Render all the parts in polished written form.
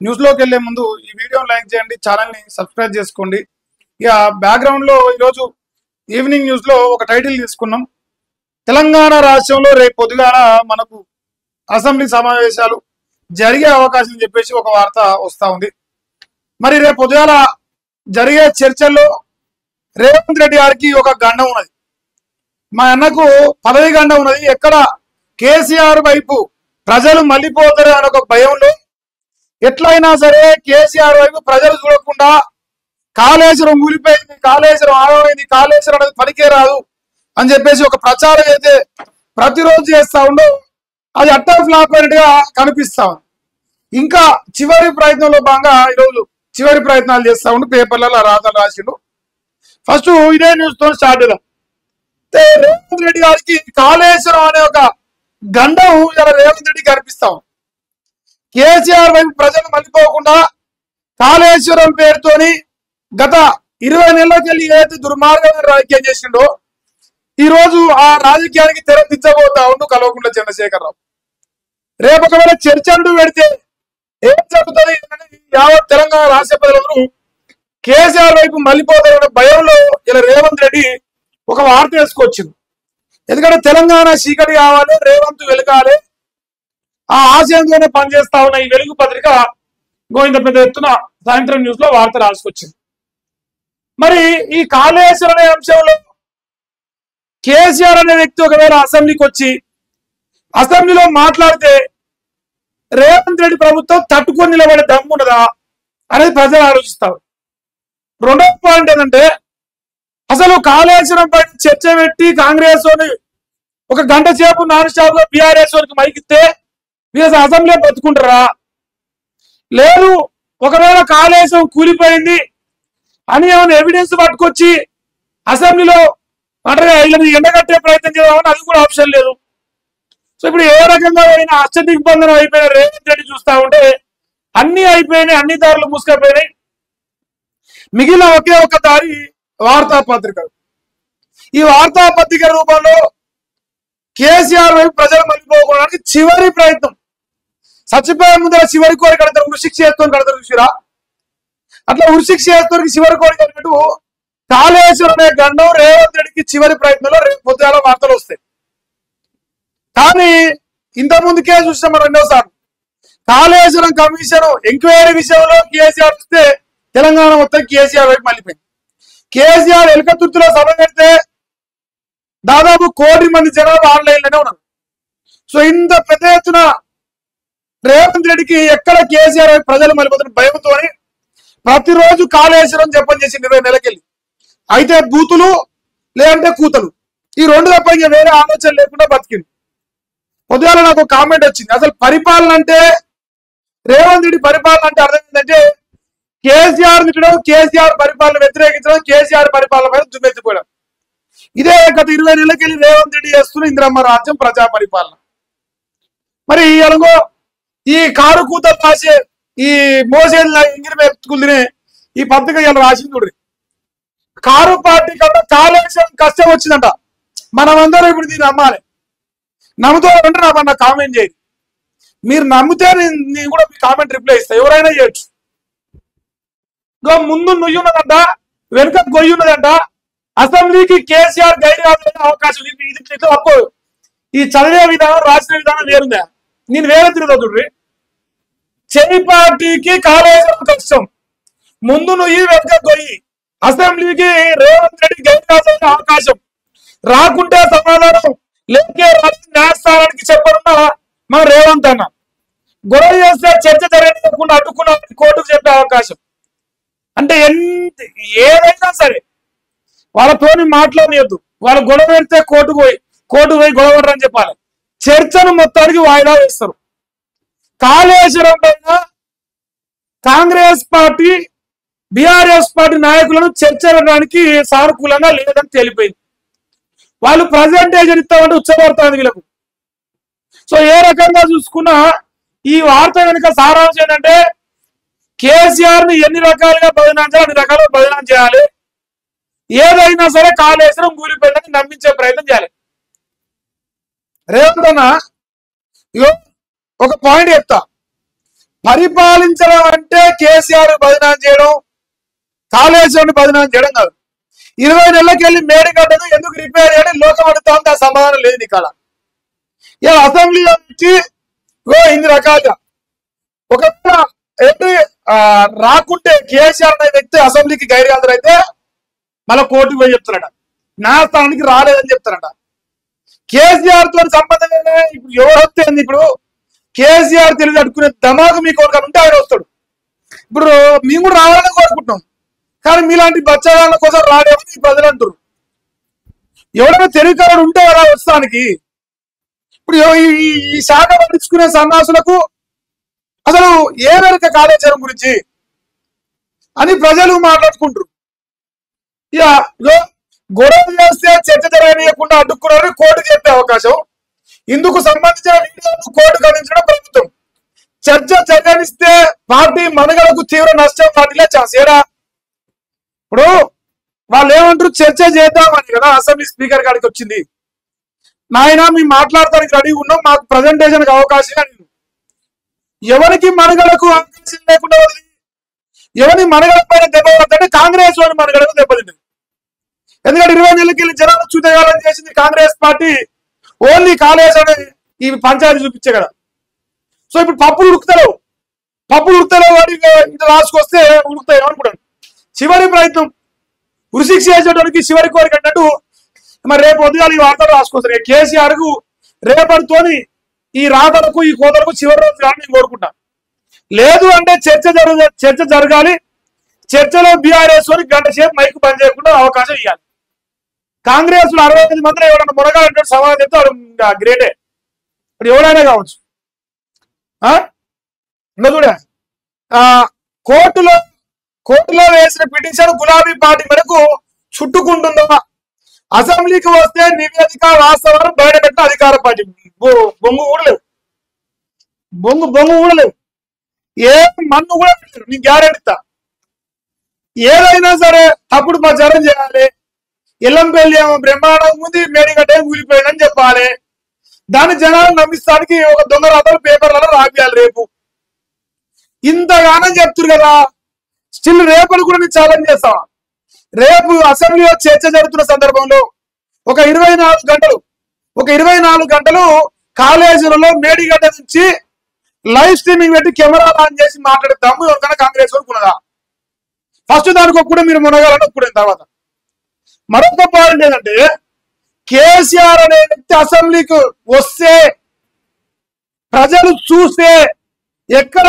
News లోకి వెళ్లే ముందు ఈ వీడియోని లైక్ చేయండి, ఛానల్ ని సబ్స్క్రైబ్ చేసుకోండి. ఇక బ్యాక్గ్రౌండ్ లో ఈరోజు ఈవినింగ్ న్యూస్ లో ఒక టైటిల్ తీసుకున్నాం. తెలంగాణ రాష్ట్రంలో రేపు పొద్దుగాల మనకు అసెంబ్లీ సమావేశాలు జరిగే అవకాశం చెప్పేసి ఒక వార్త వస్తా ఉంది. మరి రేపు పొద్దుగాల జరిగే చర్చల్లో రేవంత్ రెడ్డి గారికి ఒక గండం ఉన్నది. మా అన్నకు పదవి గండం ఉన్నది. ఎక్కడ కేసీఆర్ వైపు ప్రజలు మళ్ళీపోతారు అనే ఒక భయంలో ఎట్లయినా సరే కేసీఆర్ వైపు ప్రజలు చూడకుండా కాళేశ్వరం ఊలిపోయింది, కాళేశ్వరం ఆగమైంది, కాళేశ్వరం అనేది పనికే రాదు అని చెప్పేసి ఒక ప్రచారం అయితే ప్రతిరోజు చేస్తా ఉండు. అది అట్టర్ ఫ్లాప్ అయినట్టుగా కనిపిస్తా ఉంది. ఇంకా చివరి ప్రయత్నంలో భాగంగా ఈరోజు చివరి ప్రయత్నాలు చేస్తా ఉండు. పేపర్లలో రాతలు రాసిండు. ఫస్ట్ ఇదే న్యూస్ తో స్టార్ట్ చేద్దాం. రేవంత్ రెడ్డి గారికి కాళేశ్వరం అనే ఒక గండం ఇలా రేవంత్ రెడ్డి కనిపిస్తాం. కేసీఆర్ వైపు ప్రజలు మళ్ళీపోకుండా కాళేశ్వరం పేరుతోని గత 20 నెలలకి వెళ్ళి ఏదైతే దుర్మార్గమైన రాజకీయం చేసిండో ఈ రోజు ఆ రాజకీయానికి తెరదించబోతా ఉండు కల్వకుంట్ల చంద్రశేఖరరావు. రేపు ఒకవేళ చర్చ అంటూ పెడితే ఏం జరుగుతుంది? యావత్ తెలంగాణ రాష్ట్ర ప్రజలందరూ కేసీఆర్ వైపు మళ్ళీపోతారన్న భయంలో ఇలా రేవంత్ రెడ్డి ఒక వార్త వేసుకొచ్చింది. ఎందుకంటే తెలంగాణ చీకటి కావాలి, రేవంత్ వెలగాలి, ఆ ఆశయంతోనే పనిచేస్తా ఉన్న ఈ వెలుగు పత్రిక ఇంత పెద్ద ఎత్తున సాయంత్రం న్యూస్ లో వార్త రాసుకొచ్చింది. మరి ఈ కాళేశ్వరం అనే అంశంలో కేసీఆర్ అనే వ్యక్తి ఒకవేళ అసెంబ్లీకి వచ్చి అసెంబ్లీలో మాట్లాడితే రేవంత్ రెడ్డి ప్రభుత్వం తట్టుకొని నిలబడే దమ్ము ఉన్నదా అనేది ప్రజలు ఆలోచిస్తారు. రెండవ పాయింట్ ఏంటంటే అసలు కాళేశ్వరం పైన చర్చ పెట్టి కాంగ్రెస్ ఒక గంట సేపు నాన్ స్టాప్ గా బీఆర్ఎస్ వరకు మైకిస్తే వీళ్ళు అసెంబ్లీ బతుకుంటారా? లేదు ఒకవేళ కాళేశ్వరం కూలిపోయింది అని ఏమైనా ఎవిడెన్స్ పట్టుకొచ్చి అసెంబ్లీలో ఎండగట్టే ప్రయత్నం చేద్దామని అది కూడా ఆప్షన్ లేదు. సో ఇప్పుడు ఏ రకంగా అయినా అష్టదిగ్బంధనం అయిపోయిన రేవంత్ రెడ్డి చూస్తా ఉంటే అన్ని అయిపోయినాయి, అన్ని దారులు మూసుకపోయినాయి. మిగిలిన ఒకే ఒక దారి వార్తాపత్రిక. ఈ వార్తాపత్రిక రూపంలో కేసీఆర్ వైపు ప్రజలు మళ్ళీపోవడానికి చివరి ప్రయత్నం. చచ్చిపోయే ముందర చివరి కోరిక కడతారు, ఉరిశిక్ష చేస్తూ కడతారు చూసిరా? అట్లా ఉరిశిక్ష చేస్తూ చివరి కోరిక అన్నట్టు కాళేశ్వరం అనే గండం రేవంత్ రెడ్డికి చివరి ప్రయత్నంలో రేపు పొద్దుగాల వార్తలు వస్తాయి. కానీ ఇంత ముందుకే చూసినాం మనం రెండోసారి కాళేశ్వరం కమిషన్ ఎంక్వైరీ విషయంలో కేసీఆర్ వస్తే తెలంగాణ మొత్తం కేసీఆర్ వైపు మళ్ళీపోయింది. కేసీఆర్ ఎలకతుర్తిలో సభ పెడితే దాదాపు 1 కోటి మంది జనాలు ఆన్లైన్ లోనే ఉన్నారు. సో ఇంత పెద్ద ఎత్తున రేవంత్ రెడ్డికి ఎక్కడ కేసీఆర్ ప్రజలు మళ్ళీపోతున్న భయంతో ప్రతిరోజు కాళేశ్వరం జపం చేసి 20 నెలకెళ్ళి అయితే బూతులు లేదంటే కూతలు ఈ రెండు తప్ప ఇంకా వేరే ఆలోచన లేకుండా బతికింది. పొద్దుగాల నాకు కామెంట్ వచ్చింది, అసలు పరిపాలన అంటే రేవంత్ రెడ్డి పరిపాలన అంటే అర్థం ఏంటంటే కేసీఆర్ తిట్టడం, కేసీఆర్ పరిపాలన వ్యతిరేకించడం, కేసీఆర్ పరిపాలన పైన దుమ్మెత్తిపోవడం. ఇదే గత 20 నెలలకెళ్ళి రేవంత్ రెడ్డి చేస్తున్న ఇందిరమ్మ రాజ్యం ప్రజా పరిపాలన. మరి అలాగో ఈ కారు కూతలు రాసే ఈ మోసేది ఇంగిరి ఎత్తుకులు తినే ఈ పత్రిక ఇలా రాసింది చూడండి. కారు పార్టీ కన్నా కాళేశ్వరం కష్టం వచ్చిందంట. మనమందరం ఇప్పుడు దీన్ని నమ్మాలి. నమ్ముతారంటే నా కామెంట్ చేయండి. మీరు నమ్మితే నేను కూడా మీ కామెంట్ రిప్లై ఇస్తా, ఎవరైనా చేయొచ్చు. ఇంకా ముందు నుయ్యి ఉన్నదంట, వెనుక గొయ్యి ఉన్నదంట. అసెంబ్లీకి కేసీఆర్ గైడ్ కావాలనే అవకాశం ఇది తప్పు. ఈ చదివే విధానం రాసిన విధానం వేరుందా? నేను వేరే తిరుగుతా చూడ్రి. చెయ్యి పార్టీకి కాళేశ్వరం కష్టం, ముందు నుయ్యి వెనుక గొయ్యి. అసెంబ్లీకి రేవంత్ రెడ్డి గైడ్ కావాల్సిన అవకాశం రాకుంటే సమాధానం లేకే న్యాయస్థానానికి చెప్పనున్నా మన రేవంత్ అన్న. గొడవ చేస్తే చర్చ జరగకుండా అడ్డుకున్న కోర్టుకు చెప్పే అవకాశం. అంటే ఏదైనా సరే వాళ్ళతోని మాట్లాడలేదు. వాళ్ళు గొడవ పెడితే కోర్టుకు పోయి గొడవ అని చెప్పాలి. చర్చను మొత్తానికి వాయిదా వేస్తారు. కాళేశ్వరం పైన కాంగ్రెస్ పార్టీ బీఆర్ఎస్ పార్టీ నాయకులను చర్చ పెట్టడానికి సానుకూలంగా లేదని తెలిపోయింది. వాళ్ళు ప్రజెంటేషన్ ఇస్తామంటే ఉచ్చబడుతుంది వీళ్ళకు. సో ఏ రకంగా చూసుకున్నా ఈ వార్త వెనుక సారాంశం ఏంటంటే కేసీఆర్ ని ఎన్ని రకాలుగా బదనాం చేయాలి, అన్ని రకాలుగా బదనాం చేయాలి. ఏదైనా సరే కాళేశ్వరం కూలిపోయిందని నమ్మించే ప్రయత్నం చేయాలి. రేవంత్ అన్న ఒక పాయింట్ చెప్తా. పరిపాలించడం అంటే కేసీఆర్ బదనాం చేయడం, కాళేశ్వరుని బదనాం చేయడం కాదు. 20 నెలలకి వెళ్ళి మేడిగడ్డను ఎందుకు రిపేర్ చేయడం లోకం అడుగుతా ఉంటే ఆ సమాధానం లేదు ఇక్కడ. ఇలా అసెంబ్లీలో నుంచి ఇన్ని రకాలుగా ఒకవేళ ఏంటి రాకుంటే కేసీఆర్ అనే వ్యక్తి అసెంబ్లీకి గైర్హాజరైతే మళ్ళీ కోర్టుకు పోయి చెప్తారట, న్యాయస్థానానికి రాలేదని చెప్తారట. కేసీఆర్ తో సంబంధం ఇప్పుడు ఎవరు వస్తుంది? ఇప్పుడు కేసీఆర్ తెలివి అడుకునే దమాకు మీకు ఒకటి ఉంటే ఆయన వస్తాడు. ఇప్పుడు మేము కూడా రావాలని కోరుకుంటున్నాం, కానీ మీలాంటి బచ్చాల కోసం రాలేమని ప్రజలు అంటారు. ఎవరైనా తెలివికరుడు ఉంటే అలా వస్తానికి. ఇప్పుడు ఈ శాఖ పట్టించుకునే సన్నాసులకు అసలు ఏ మేరకు కాళేశ్వరం గురించి అని ప్రజలు మాట్లాడుకుంటారు. ఇక గొడవ చేస్తే చర్చ జరగనీయకుండా అడ్డుకున్నారని కోర్టు చెప్పే అవకాశం, ఇందుకు సంబంధించిన వీడియోను కోర్టుకు అందించడం ప్రభుత్వం. చర్చ జరగనిస్తే పార్టీ మనుగడకు తీవ్ర నష్టం వాటిలే చేరా. ఇప్పుడు వాళ్ళు ఏమంటారు, చర్చ చేద్దామని కదా అసెంబ్లీ స్పీకర్ గారికి వచ్చింది. నాయన మేము మాట్లాడటానికి రెడీ ఉన్నాం, మాకు ప్రజెంటేషన్కి అవకాశం అని. ఎవరికి మనుగడకు అవకాశం లేకుండా ఎవరి మనుగడ పైన దెబ్బపడుతుంటే కాంగ్రెస్ వాడి మనుగడకు దెబ్బతింది. ఎందుకంటే 20 నెలలకి వెళ్ళి జనాలు చూతగాలని చేసింది కాంగ్రెస్ పార్టీ. ఓన్లీ కాలేజ్ అనే ఈ పంచాయతీ చూపించే కదా. సో ఇప్పుడు పప్పులు ఉడుకుతలేవు వాడి ఇంత రాసుకొస్తే ఉడుకుతాయి అనుకుంటాను. చివరి ప్రయత్నం ఉరిశిక్ష చేసేటానికి చివరి కోరిక అన్నట్టు మరి రేపు ఉదయాలు ఈ వార్తలు రాసుకొస్తారు. కేసీఆర్ కు రేపటితోని ఈ రాతలకు ఈ కోతలకు చివరి రోజు నేను కోరుకుంటా. లేదు అంటే చర్చ జరగాలి. చర్చలో బీఆర్ఎస్ అని గంట సేపు మైక్ బంద్ చేయకుండా అవకాశం ఇవ్వాలి. కాంగ్రెస్ 65 మంది ఎవరైనా మునగాలంటే సవాల్ చెప్తే వాడు గ్రేటే, ఇప్పుడు ఎవరైనా కావచ్చు. ఇంకా చూడ కోర్టులో వేసిన పిటిషన్ గులాబీ పార్టీ మేరకు చుట్టుకుంటుందా? అసెంబ్లీకి వస్తే నివేదిక వాస్తవాలను బయటపెట్టిన అధికార పార్టీ బొంగు కూడా లేవు. ఏ మన్ను కూడా పెట్టారు. నీకు గ్యారెంటీ ఇస్తా. ఏదైనా సరే అప్పుడు ప్రచారం చేయాలి. ఎల్లంపల్లి ఏమో బ్రహ్మాండం ఉంది, మేడిగడ్డ ఊలిపోయిందని చెప్పాలి. దాని జనాలు నమ్మిస్తానికి ఒక దొంగ రాతలు పేపర్లలో రాపియాలి. రేపు ఇంతగానం చెప్తున్నారు కదా, స్టిల్ రేపటి కూడా నేను ఛాలెంజ్ చేస్తా. రేపు అసెంబ్లీలో చర్చ జరుగుతున్న సందర్భంలో ఒక 24 గంటలు కాలేజీలలో మేడిగడ్డ నుంచి లైవ్ స్ట్రీమింగ్ పెట్టి కెమెరా ఆన్ చేసి మాట్లాడతాము. ఎవరికైనా కాంగ్రెస్ వరకు ఉన్నదా? ఫస్ట్ దానికి కూడా మీరు మునగాలని ఒప్పుకున్న తర్వాత మరొక పాయింట్ ఏంటంటే, కేసీఆర్ అనే వ్యక్తి అసెంబ్లీకి వస్తే ప్రజలు చూస్తే ఎక్కడ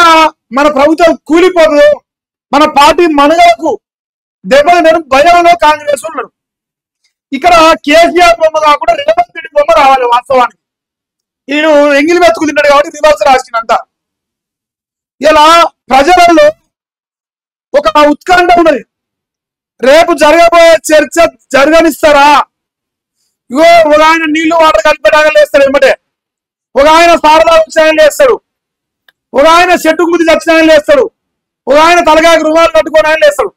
మన ప్రభుత్వం కూలిపోతుందో, మన పార్టీ మనుగడకు దెబ్బతినడం భయంలో కాంగ్రెస్ ఉన్నాడు. ఇక్కడ కేసీఆర్ బొమ్మ కాకుండా రేవంత్ రెడ్డి బొమ్మ రావాలి. వాస్తవానికి ఈయన ఎంగిలి మెతుకు తిన్నాడు కాబట్టి రివర్స్ రాసినంత. ఇలా ప్రజలలో ఒక ఉత్కంఠ ఉన్నది. రేపు జరగబోయే చర్చ జరగనిస్తారా? ఇగో ఒక ఆయన నీళ్లు వాటర్ కలిపేటాగా లేస్తాడు ఏమంటే, ఒక ఆయన శారదా ఉత్సాహం లేస్తాడు, ఒక ఆయన చెట్టుకు ముద్ది చచ్చినాయని లేస్తాడు, ఒక ఆయన తలకాయకు రుమాలు కట్టుకొని ఆయన లేస్తాడు.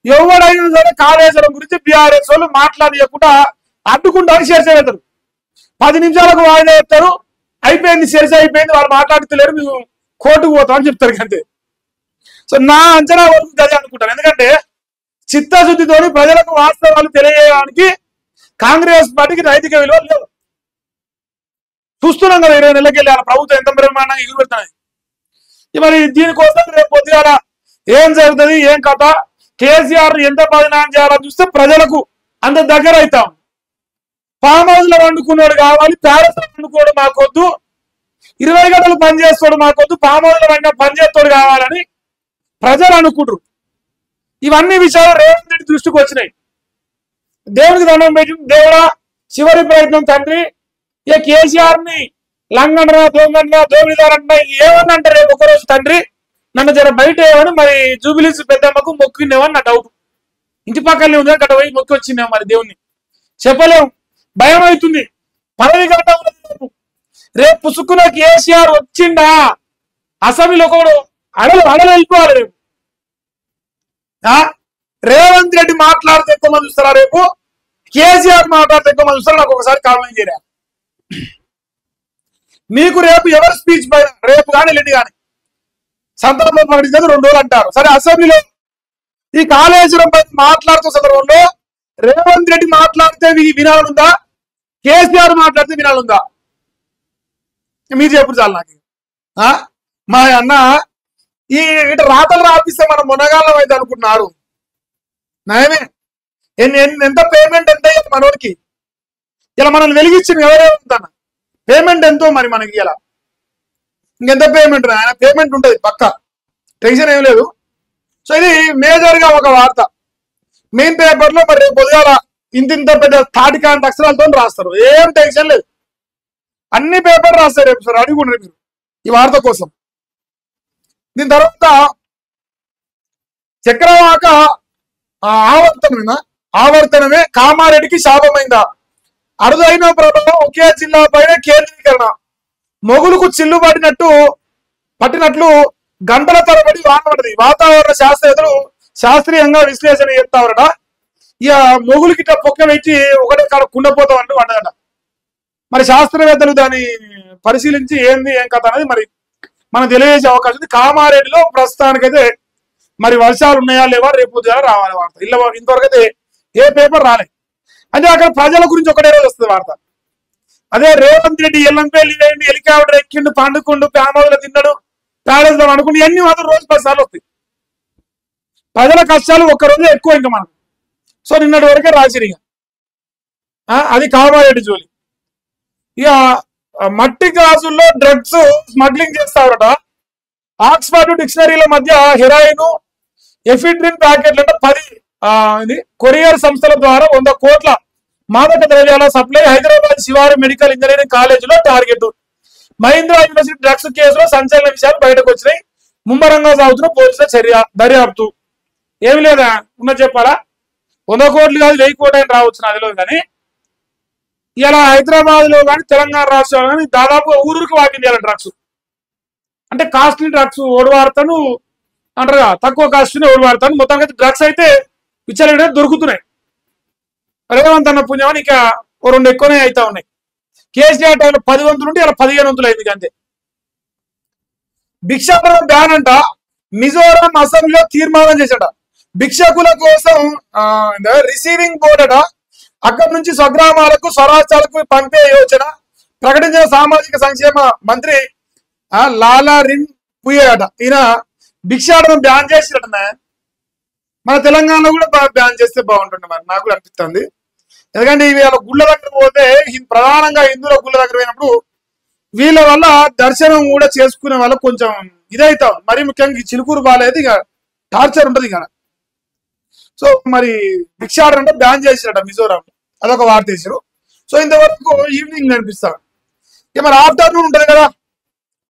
ఎవడైనా సరే కాళేశ్వరం గురించి బీఆర్ఎస్ వాళ్ళు మాట్లాడకుండా అడ్డుకుంటారు, చర్చ చేస్తారు. 10 నిమిషాలకు వాయిదా చెప్తారు, అయిపోయింది చర్చ అయిపోయింది, వాళ్ళు మాట్లాడుతలేరు, మేము కోర్టుకు పోతామని చెప్తారు అంతే. సో నా అంచనా వరకు గదే అనుకుంటాను. ఎందుకంటే చిత్తశుద్ధితోని ప్రజలకు వాస్తవాలు తెలియజేయడానికి కాంగ్రెస్ పార్టీకి నైతిక విలువలు లేవు. చూస్తున్నాం కదా 20 నెలలకి వెళ్ళి ప్రభుత్వం ఎంత బ్రహ్మాండంగా ఎగురుపెడుతున్నాయి. మరి దీనికోసం రేపు పొద్దుగాల ఏం జరుగుతుంది, ఏం కథ, కేసీఆర్ ఎంత బదనాం చేయాలని చూస్తే ప్రజలకు అంత దగ్గర అవుతాం. ఫామ్ హౌస్ లో వండుకున్నాడు కావాలి, ప్యాలెస్ లో వండుకోవడం మాకొద్దు, 20 గంటలు పనిచేస్తాడు మాకొద్దు, ఫామ్ హౌస్ లో పనిచేస్తాడు కావాలని ప్రజలు అనుకుంటారు. ఇవన్నీ విషయాలు రేవంత్ రెడ్డి దృష్టికి వచ్చినాయి. దేవుడికి దండం పెట్టి, దేవుడా చివరి ప్రయత్నం తండ్రి, ఏ కేసీఆర్ ని లంగండ్రా దొంగండ్రా దోమిదారంటా ఏమని అంటే రేపు ఒకరోజు తండ్రి నన్ను జర బయట ఏమని మరి జూబిలీస్ పెద్దమ్మకు మొక్కినేమని నా డౌట్. ఇంటి పక్కనే ఉంది, అక్కడ పోయి మొక్కి వచ్చిందేమో మరి దేవుణ్ణి చెప్పలేము. భయం అవుతుంది. పదవి గంట రేపు పుసుకున్న కేసీఆర్ వచ్చిండా అసెంబ్లీలో కూడా అడలు వెళ్ళిపోవాలి. రేపు రేవంత్ రెడ్డి మాట్లాడితే ఎక్కువ మంది చూస్తారా? రేపు కేసీఆర్ మాట్లాడితే ఎక్కువ మంది చూస్తారా? నాకు ఒకసారి కామెంట్ చేయరా. మీకు రేపు ఎవరి స్పీచ్ పైన రేపు కానీ ఎల్లుండి కానీ సంతాపం ప్రకటించేది 2 రోజులు అంటారు. సరే, అసెంబ్లీలో ఈ కాళేశ్వరం పై మాట్లాడుతున్న సందర్భంలో రేవంత్ రెడ్డి మాట్లాడితే వినాలనుందా, కేసీఆర్ మాట్లాడితే వినాలనుందా? మీరు చెప్పు చాలు నాకు. మా అన్న ఇటు రాతలు రాపిస్తే మనం మునగాళ్ళం అయితే అనుకుంటున్నారు. నయమే. ఎంత పేమెంట్ ఎంత మనోడికి ఇలా మనల్ని వెలిగించింది ఎవరే ఉందన్న పేమెంట్ ఎంతో మరి మనకి ఇలా ఇంకెంత పేమెంట్ ఆయన పేమెంట్ ఉంటుంది పక్క, టెన్షన్ ఏం లేదు. సో ఇది మేజర్ గా ఒక వార్త మెయిన్ పేపర్ లో. మరి పొద్దుగాల ఇంత పెద్ద తాటికాంత అక్షరాలతో రాస్తారు, ఏం టెన్షన్ లేదు, అన్ని పేపర్ రాస్తారు రేపు. సార్ అడుగుండ్రు మీరు ఈ వార్త కోసం. దీని తర్వాత చక్రవాక ఆవర్తనమే కామారెడ్డికి శాపమైందా? అరుదైన ప్రభావం ఒకే జిల్లా పైన కేంద్రీకరణ. మొగులుకు చిల్లు పట్టినట్లు గంటల తరబడి వాన పడింది. వాతావరణ శాస్త్రవేత్తలు శాస్త్రీయంగా విశ్లేషణ చేస్తారట. ఇక మొగులుకి పొక్క పెట్టి ఒకటే కాడ కుండపోతాం అంటూ వండదట. మరి శాస్త్రవేత్తలు దాన్ని పరిశీలించి ఏంది ఏం కథ అనేది మరి మనం తెలియజేసే అవకాశం ఉంది. కామారెడ్డిలో ప్రస్తుతానికైతే మరి వర్షాలు ఉన్నాయా లేవా రేపు రావాలి వార్త. ఇంతవరకు అయితే ఏ పేపర్ రాలేదు. అంటే అక్కడ ప్రజల గురించి ఒకటే రోజు వస్తుంది వార్త. అదే రేవంత్ రెడ్డి ఎల్లంపల్లి హెలికాప్టర్ ఎక్కిండు, పండుకుండు, ప్యామోదులు తిన్నాడు, ప్యాలెస్ లో అనుకుంటు ఇవన్నీ మాత్రం రోజు 10 సార్లు వస్తాయి. ప్రజల కష్టాలు ఒక్కరోజు ఎక్కువ ఇంకా మనం. సో నిన్నటి వరకే రాసిరు. అది కామారెడ్డి జోలి. ఇక మట్టి గాజుల్లో డ్రగ్స్ స్మగ్లింగ్ చేస్తారట. ఆక్స్ఫర్డ్ డిక్షనరీల మధ్య హెరాయిన్, ఎఫిడ్రిన్ ప్యాకెట్లు అంటే 10 కొరియర్ సంస్థల ద్వారా 100 కోట్ల మాదక ద్రవ్యాల సప్లై. హైదరాబాద్ శివారు మెడికల్ ఇంజనీరింగ్ కాలేజీలో టార్గెట్. మహీంద్రా యూనివర్సిటీ డ్రగ్స్ కేసులో సంచలన విషయాలు బయటకు వచ్చినాయి. ముమ్మరంగా సాగుతున్న పోలీసుల దర్యాప్తు. ఏమి లేదా ఉన్న చెప్పాలా? 100 కోట్లు కాదు 1000 కోట్లు అని రావచ్చు అదిలో. కానీ ఇలా హైదరాబాద్ లో కానీ తెలంగాణ రాష్ట్రంలో కానీ దాదాపు ఊరికి వాకింగ్ చేయాలి డ్రగ్స్. అంటే కాస్ట్లీ డ్రగ్స్ ఓడి వాడతాను అంటారు కదా, తక్కువ కాస్ట్ ఓడి వాడతాను. మొత్తానికి డ్రగ్స్ అయితే విచ్చలవిడిగా దొరుకుతున్నాయి. రేవంత్ అన్న పుణ్యమని ఇక 2 ఎక్కువనే అవుతా ఉన్నాయి. కేసీఆర్ టైంలో 10 వంతులు ఉంటే ఇలా 15 వంతులు అయింది అంతే. భిక్షాటన బ్యాన్ అంట. మిజోరాం అసెంబ్లీలో తీర్మానం చేశాడ. భిక్షకుల కోసం రిసీవింగ్ బోర్డ్ అట. అక్కడి నుంచి స్వగ్రామాలకు స్వరాష్ట్రాలకు పంపే యోచన ప్రకటించిన సామాజిక సంక్షేమ మంత్రి లాలా రిన్ పుయే అట. ఈయన భిక్షాటనం బ్యాన్ చేసినట్టు మన తెలంగాణలో కూడా బ్యాన్ చేస్తే బాగుంటుంది మరి నాకు కూడా అనిపిస్తుంది. ఎందుకంటే వీళ్ళ గుళ్ళ దగ్గర పోతే ప్రధానంగా హిందువుల గుళ్ళ దగ్గర పోయినప్పుడు వీళ్ళ వల్ల దర్శనం కూడా చేసుకునే వాళ్ళకి కొంచెం ఇదైతాం. మరి ముఖ్యంగా చిలుకూరు బాలేదు, ఇక టార్చర్ ఉంటుంది ఇక. సో మరి భిక్షాటన అంటే బ్యాన్ చేసినట్ట మిజోరాం. అదొక వార్త వేసారు. సో ఇంతవరకు ఈవినింగ్ కనిపిస్తాడు. ఇక మరి ఆఫ్టర్నూన్ ఉంటుంది కదా